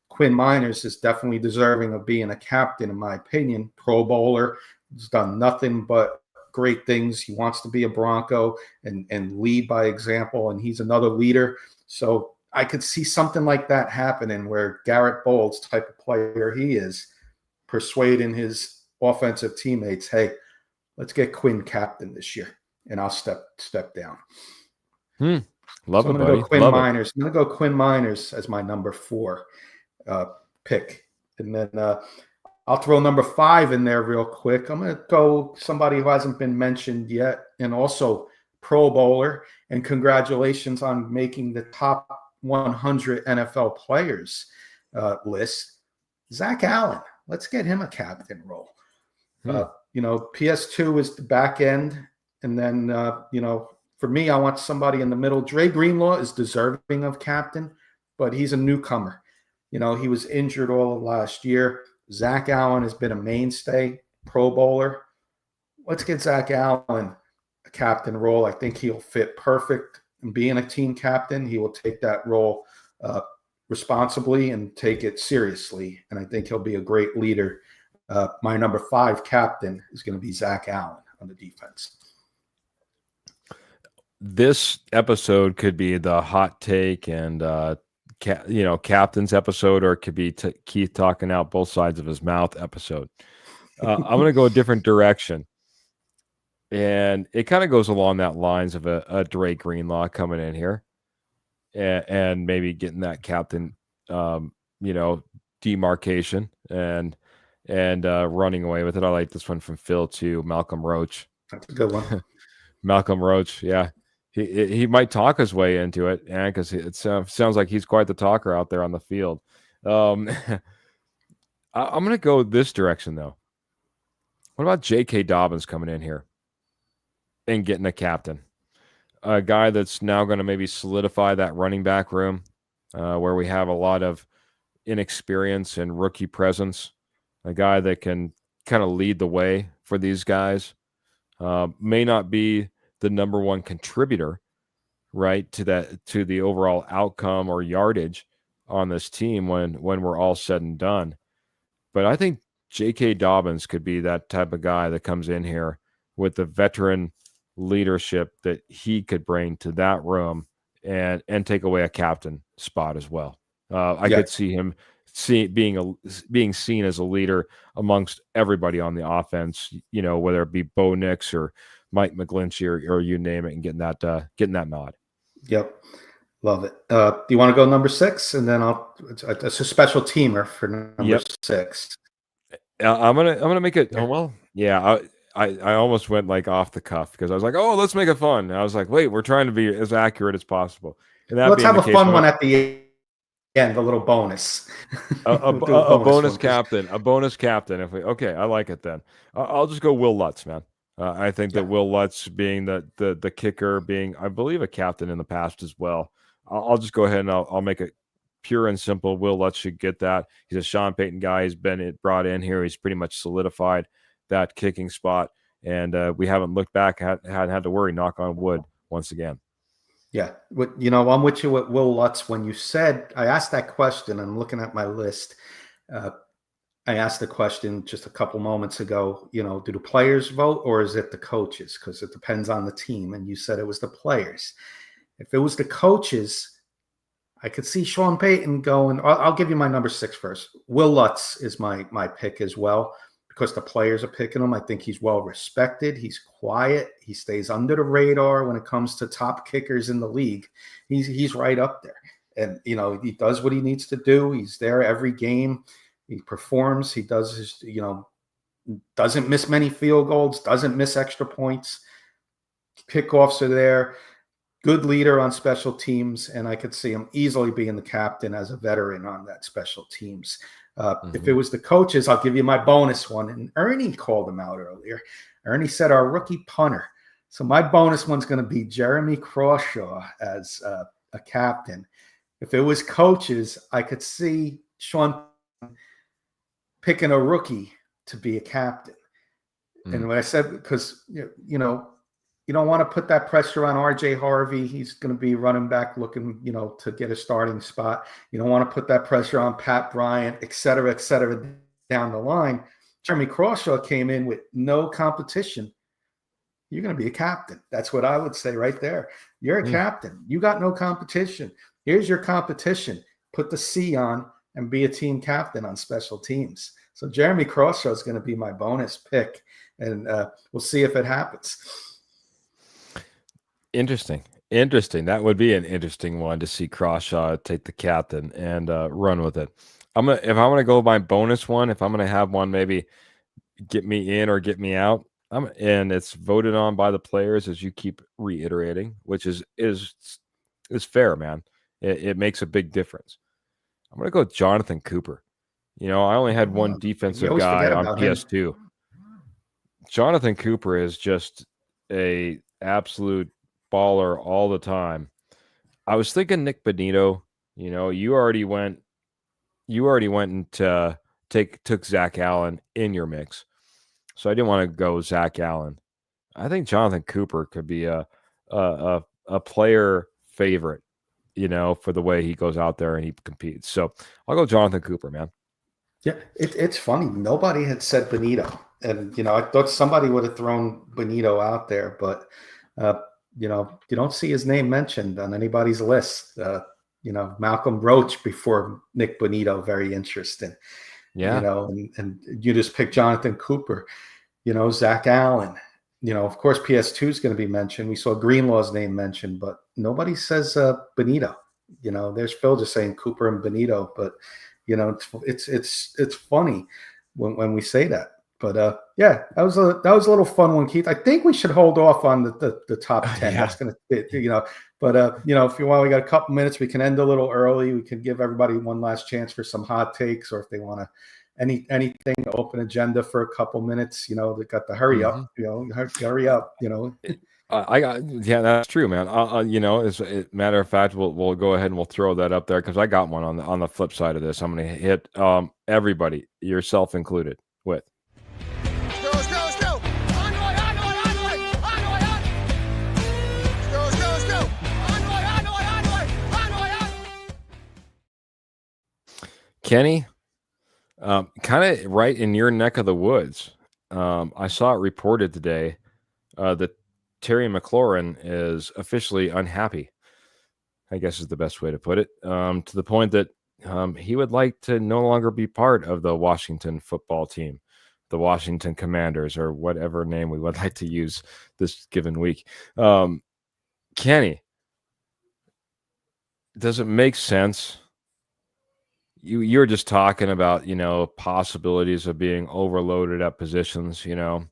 Quinn Miners is definitely deserving of being a captain, in my opinion. Pro bowler, has done nothing but great things. He wants to be a Bronco and lead by example, and he's another leader. So I could see something like that happening where Garrett Bowles, type of player he is, persuading his offensive teammates, hey, let's get Quinn captain this year, and I'll step down. Love so it, I'm buddy. Go Quinn Love Miners. I'm going to go Quinn Miners as my number 4 pick. And then I'll throw number 5 in there real quick. I'm going to go somebody who hasn't been mentioned yet, and also Pro Bowler. And congratulations on making the top 100 NFL players list. Zach Allen. Let's get him a captain role. PS2 is the back end. And then, for me, I want somebody in the middle. Dre Greenlaw is deserving of captain, but he's a newcomer. He was injured all of last year. Zach Allen has been a mainstay, Pro Bowler. Let's get Zach Allen a captain role. I think he'll fit perfect in being a team captain. He will take that role responsibly and take it seriously. And I think he'll be a great leader. My number 5 captain is going to be Zach Allen on the defense. This episode could be the hot take and captain's episode, or it could be Keith talking out both sides of his mouth episode. I'm going to go a different direction, and it kind of goes along that lines of a Dre Greenlaw coming in here and maybe getting that captain demarcation and running away with it. I like this one from Phil too. Malcolm Roach. That's a good one. Malcolm Roach, yeah. He might talk his way into it, and because it sounds like he's quite the talker out there on the field. I'm going to go this direction, though. What about J.K. Dobbins coming in here and getting a captain? A guy that's now going to maybe solidify that running back room where we have a lot of inexperience and rookie presence. A guy that can kind of lead the way for these guys. May not be the number one contributor, right, to the overall outcome or yardage on this team when we're all said and done. But I think J.K. Dobbins could be that type of guy that comes in here with the veteran leadership that he could bring to that room and take away a captain spot as well. I could see him being seen as a leader amongst everybody on the offense, whether it be Bo Nix or Mike McGlinchey or you name it, and getting that nod. Yep. Love it. Do you want to go number 6? And then it's a special teamer for number 6. I'm gonna make it. Oh, well, yeah. I almost went like off the cuff because I was like, oh, let's make it fun. And I was like, wait, we're trying to be as accurate as possible. And let's have a fun one at the end, a little bonus. a bonus captain. A bonus captain. Okay, I like it then. I'll just go Will Lutz, man. I think that Will Lutz being the kicker, being, I believe, a captain in the past as well. I'll just go ahead and I'll make it pure and simple. Will Lutz should get that. He's a Sean Payton guy. He's been brought in here. He's pretty much solidified that kicking spot, and we haven't looked back, hadn't had to worry, knock on wood, once again. Yeah. I'm with you with Will Lutz. When you said, I asked that question, I'm looking at my list. I asked the question just a couple moments ago, do the players vote or is it the coaches? Because it depends on the team. And you said it was the players. If it was the coaches, I could see Sean Payton going. I'll give you my number 6 first. Will Lutz is my pick as well, because the players are picking him. I think he's well respected. He's quiet. He stays under the radar when it comes to top kickers in the league. He's right up there. And, you know, he does what he needs to do. He's there every game. He performs. He does his, you know, doesn't miss many field goals, doesn't miss extra points. Kickoffs are there. Good leader on special teams. And I could see him easily being the captain as a veteran on that special teams. If it was the coaches, I'll give you my bonus one. And Ernie called him out earlier. Ernie said our rookie punter. So my bonus one's going to be Jeremy Crawshaw as a captain. If it was coaches, I could see Sean picking a rookie to be a captain. And when I said, because, you know, you don't want to put that pressure on RJ Harvey. He's going to be running back looking, you know, to get a starting spot. You don't want to put that pressure on Pat Bryant, et cetera, down the line. Jeremy Crawshaw came in with no competition. You're going to be a captain. That's what I would say right there. You're a captain. You got no competition. Here's your competition. Put the C on and be a team captain on special teams. So Jeremy Crawshaw is going to be my bonus pick, and we'll see if it happens. Interesting. That would be an interesting one to see Crawshaw take the captain and run with it. If I'm gonna go my bonus one, if I'm gonna have one, maybe get me in or get me out. And it's voted on by the players, as you keep reiterating, which is fair, man. It makes a big difference. I'm gonna go with Jonathan Cooper. You know, I only had one defensive guy on PS2. Jonathan Cooper is just a absolute baller all the time. I was thinking Nick Bonito. You know, you already went and took Zach Allen in your mix, so I didn't want to go Zach Allen. I think Jonathan Cooper could be a player favorite, you know, for the way he goes out there and he competes. So I'll go Jonathan Cooper, man. Yeah, it's funny. Nobody had said Bonito, and you know, I thought somebody would have thrown Bonito out there, but you know, you don't see his name mentioned on anybody's list. You know, Malcolm Roach before Nick Bonito, very interesting. Yeah. You know, and you just pick Jonathan Cooper, you know, Zach Allen. You know, of course, PS2 is going to be mentioned. We saw Greenlaw's name mentioned, but nobody says Bonito. You know, there's Phil just saying Cooper and Bonito, but you know, it's funny when we say that. But yeah, that was a little fun one, Keith. I think we should hold off on the top 10. Yeah. That's gonna fit, you know. But you know, if you want, we got a couple minutes. We can end a little early. We can give everybody one last chance for some hot takes, or if they want to anything, open agenda for a couple minutes. You know, they got the hurry up. You know, hurry up. You know. Yeah, that's true, man. You know, as a matter of fact, we'll go ahead and we'll throw that up there because I got one on the flip side of this. I'm going to hit everybody, yourself included, with. Kenny, kind of right in your neck of the woods. I saw it reported today that Terry McLaurin is officially unhappy, I guess is the best way to put it, to the point that he would like to no longer be part of the Washington football team, the Washington Commanders, or whatever name we would like to use this given week. Kenny, does it make sense? You're just talking about, you know, possibilities of being overloaded at positions. You know,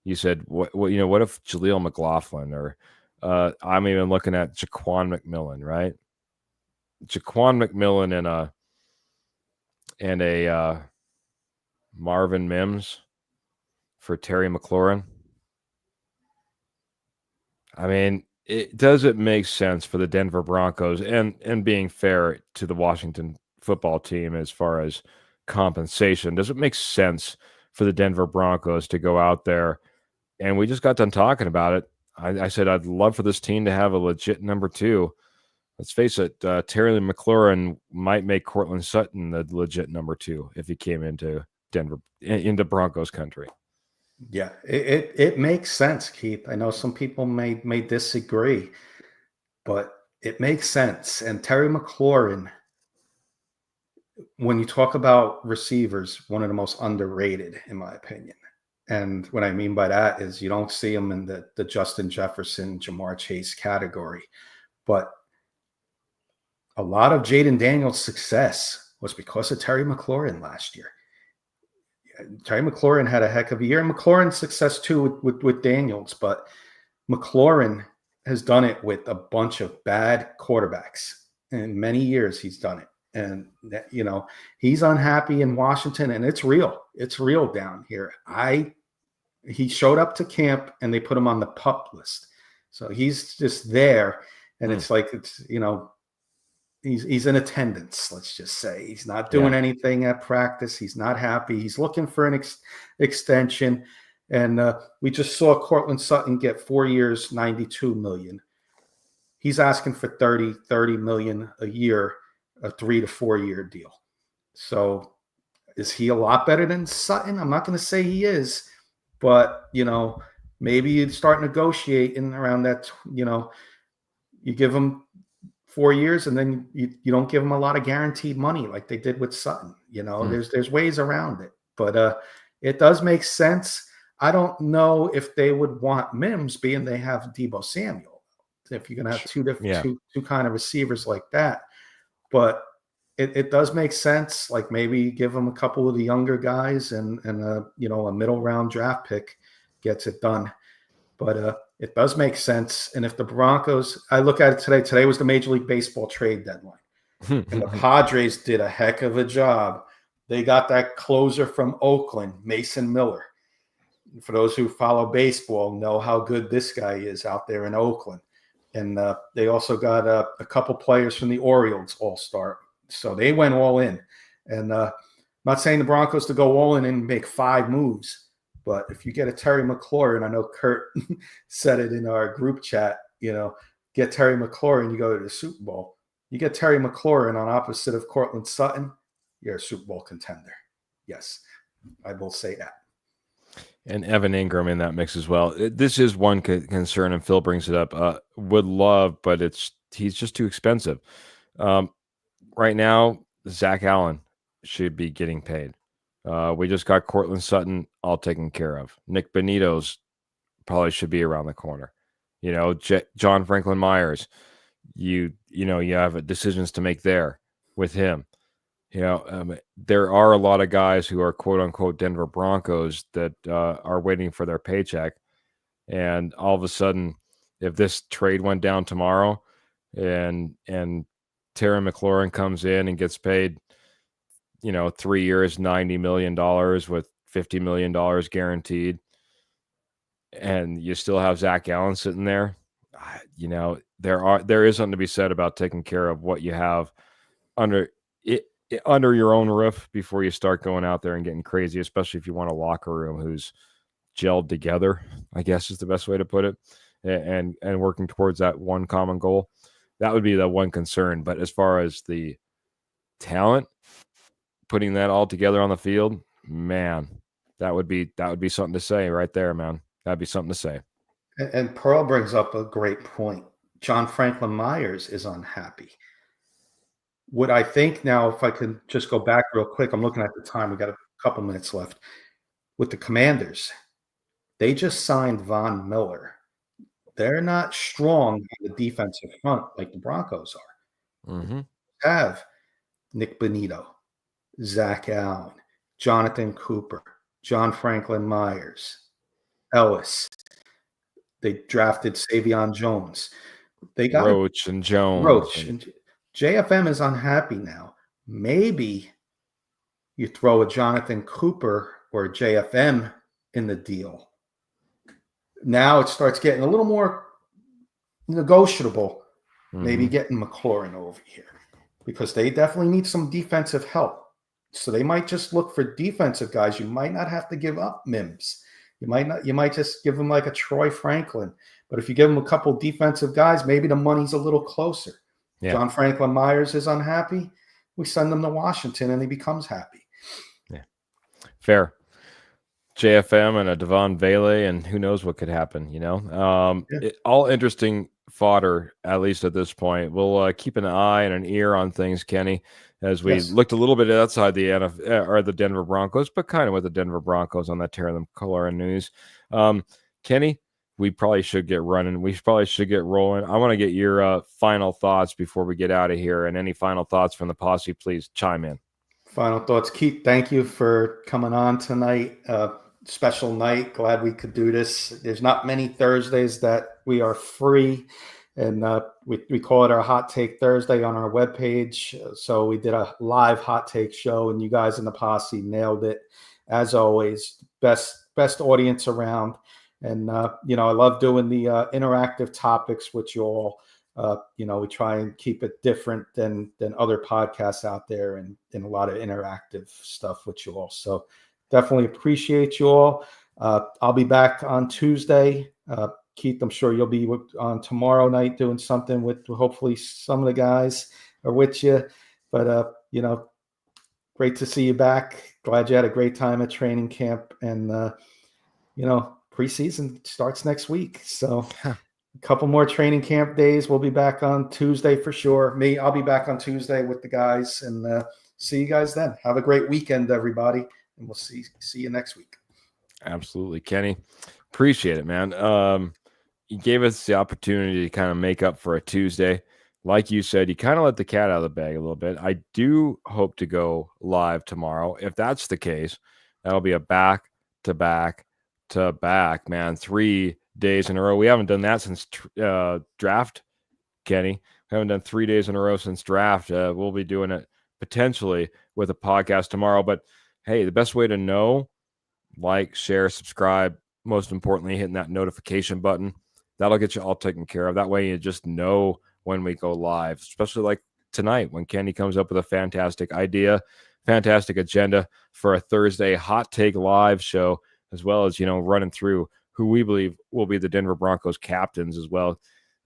you said what you know, what if Jaleel McLaughlin, or I'm even looking at Jaquan McMillan, right? Jaquan McMillan and a Marvin Mims for Terry McLaurin. I mean, does it make sense for the Denver Broncos, and being fair to the Washington football team as far as compensation, does it make sense for the Denver Broncos to go out there? And we just got done talking about it. I said I'd love for this team to have a legit number 2. Let's face it, Terry McLaurin might make Cortland Sutton the legit number 2 if he came into Denver, into Broncos country. Yeah, it makes sense, Keith. I know some people may disagree, but it makes sense. And Terry McLaurin, when you talk about receivers, one of the most underrated, in my opinion. And what I mean by that is you don't see him in the Justin Jefferson, Jamar Chase category. But a lot of Jaden Daniels' success was because of Terry McLaurin last year. Terry McLaurin had a heck of a year, and McLaurin's success too with Daniels, but McLaurin has done it with a bunch of bad quarterbacks. In many years, he's done it. And, you know, he's unhappy in Washington, and it's real. It's real down here. He showed up to camp, and they put him on the PUP list. So he's just there, and it's like, you know, he's in attendance, let's just say. He's not doing anything at practice. He's not happy. He's looking for an extension. And we just saw Cortland Sutton get 4 years, $92 million. He's asking for $30 million a year, a 3 to 4 year deal. So is he a lot better than Sutton? I'm not going to say he is, but, you know, maybe you'd start negotiating around that. You know, you give him 4 years, and then you don't give him a lot of guaranteed money like they did with Sutton. You know, there's ways around it, but it does make sense. I don't know if they would want Mims, being they have Deebo Samuel. If you're going to have two kind of receivers like that, but it does make sense. Like maybe give them a couple of the younger guys, and you know, a middle round draft pick gets it done. But it does make sense. And if the Broncos, I look at it today. Today was the Major League Baseball trade deadline, and the Padres did a heck of a job. They got that closer from Oakland, Mason Miller. For those who follow baseball, know how good this guy is out there in Oakland. And they also got a couple players from the Orioles all-star. So they went all in. And I'm not saying the Broncos to go all in and make 5 moves, but if you get a Terry McLaurin, I know Kurt said it in our group chat, you know, get Terry McLaurin, you go to the Super Bowl. You get Terry McLaurin on opposite of Cortland Sutton, you're a Super Bowl contender. Yes, I will say that. And Evan Ingram in that mix as well. This is one concern, and Phil brings it up. Would love, but he's just too expensive. Right now, Zach Allen should be getting paid. We just got Cortland Sutton all taken care of. Nick Benito's probably should be around the corner. You know, John Franklin Myers. You have decisions to make there with him. You know, there are a lot of guys who are quote unquote Denver Broncos that are waiting for their paycheck. And all of a sudden, if this trade went down tomorrow and Terry McLaurin comes in and gets paid, you know, 3 years, $90 million with $50 million guaranteed, and you still have Zach Allen sitting there, you know, there is something to be said about taking care of what you have under your own roof before you start going out there and getting crazy, especially if you want a locker room who's gelled together, I guess is the best way to put it, and working towards that one common goal. That would be the one concern. But as far as the talent, putting that all together on the field, man, that would be something to say right there, man. That'd be something to say. And Pearl brings up a great point. John Franklin Myers is unhappy. What I think now, if I can just go back real quick, I'm looking at the time. We got a couple minutes left. With the Commanders, they just signed Von Miller. They're not strong on the defensive front like the Broncos are. Mm-hmm. Have Nick Benito, Zach Allen, Jonathan Cooper, John Franklin Myers, Ellis. They drafted Savion Jones. They got Roach and Jones. Roach and JFM is unhappy now. Maybe you throw a Jonathan Cooper or a JFM in the deal. Now it starts getting a little more negotiable. Maybe getting McLaurin over here, because they definitely need some defensive help. So they might just look for defensive guys. You might not have to give up Mims. You might just give them like a Troy Franklin. But if you give them a couple defensive guys, maybe the money's a little closer. Yeah. John Franklin Myers is unhappy. We send him to Washington and he becomes happy. Yeah. Fair. JFM and a Devon Vele, and who knows what could happen, you know? All interesting fodder, at least at this point. We'll keep an eye and an ear on things, Kenny, as we looked a little bit outside the NFL or the Denver Broncos, but kind of with the Denver Broncos on that Terry McLaurin news. Kenny, we probably should get running. We probably should get rolling. I want to get your final thoughts before we get out of here. And any final thoughts from the posse, please chime in. Final thoughts, Keith. Thank you for coming on tonight. Special night. Glad we could do this. There's not many Thursdays that we are free, and we call it our Hot Take Thursday on our webpage. So we did a live hot take show, and you guys in the posse nailed it. As always, best audience around. And, I love doing the interactive topics with you all. We try and keep it different than other podcasts out there, and a lot of interactive stuff with you all. So definitely appreciate you all. I'll be back on Tuesday. Keith, I'm sure you'll be on tomorrow night doing something with hopefully some of the guys are with you. But, great to see you back. Glad you had a great time at training camp. And, preseason starts next week. So a couple more training camp days. We'll be back on Tuesday for sure. I'll be back on Tuesday with the guys, and see you guys then. Have a great weekend, everybody. And we'll see you next week. Absolutely, Kenny. Appreciate it, man. You gave us the opportunity to kind of make up for a Tuesday. Like you said, you kind of let the cat out of the bag a little bit. I do hope to go live tomorrow. If that's the case, that'll be a back-to-back, man. 3 days in a row. We haven't done that since draft, Kenny. We haven't done 3 days in a row since draft. We'll be doing it potentially with a podcast tomorrow. But hey, the best way to know, like, share, subscribe, most importantly, hitting that notification button. That'll get you all taken care of. That way you just know when we go live, especially like tonight when Kenny comes up with a fantastic idea, fantastic agenda for a Thursday hot take live show, as well as, running through who we believe will be the Denver Broncos captains as well.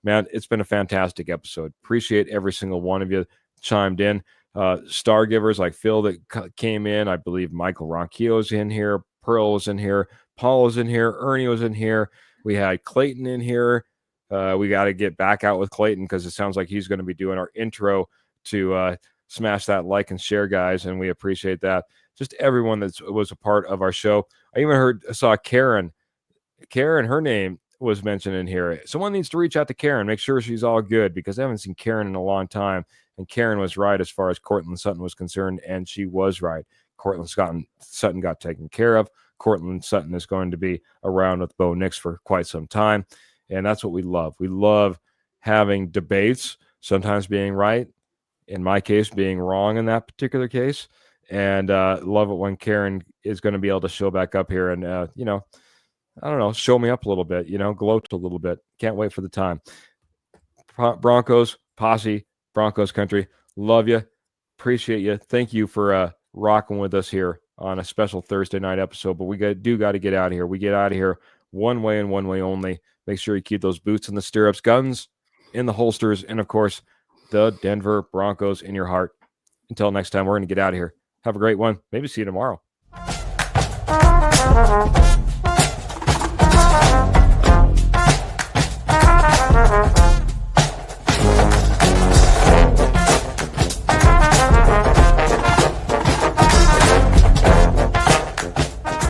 Man, it's been a fantastic episode. Appreciate every single one of you chimed in. Star givers like Phil that came in. I believe Michael Ronquillo's in here. Pearl was in here. Paul was in here. Ernie was in here. We had Clayton in here. We got to get back out with Clayton because it sounds like he's going to be doing our intro to smash that like and share, guys, and we appreciate that. Just everyone that was a part of our show. I even saw Karen. Karen, her name was mentioned in here. Someone needs to reach out to Karen, make sure she's all good, because I haven't seen Karen in a long time. And Karen was right as far as Cortland Sutton was concerned, and she was right. Cortland Sutton got taken care of. Cortland Sutton is going to be around with Bo Nix for quite some time, and that's what we love. We love having debates, sometimes being right, in my case, being wrong in that particular case, and love it when Karen is going to be able to show back up here and, I don't know, show me up a little bit, gloat a little bit. Can't wait for the time. Broncos, posse, Broncos country, love you, appreciate you. Thank you for rocking with us here on a special Thursday night episode, but we do got to get out of here. We get out of here one way and one way only. Make sure you keep those boots in the stirrups, guns in the holsters, and of course, the Denver Broncos in your heart. Until next time, we're going to get out of here. Have a great one. Maybe see you tomorrow.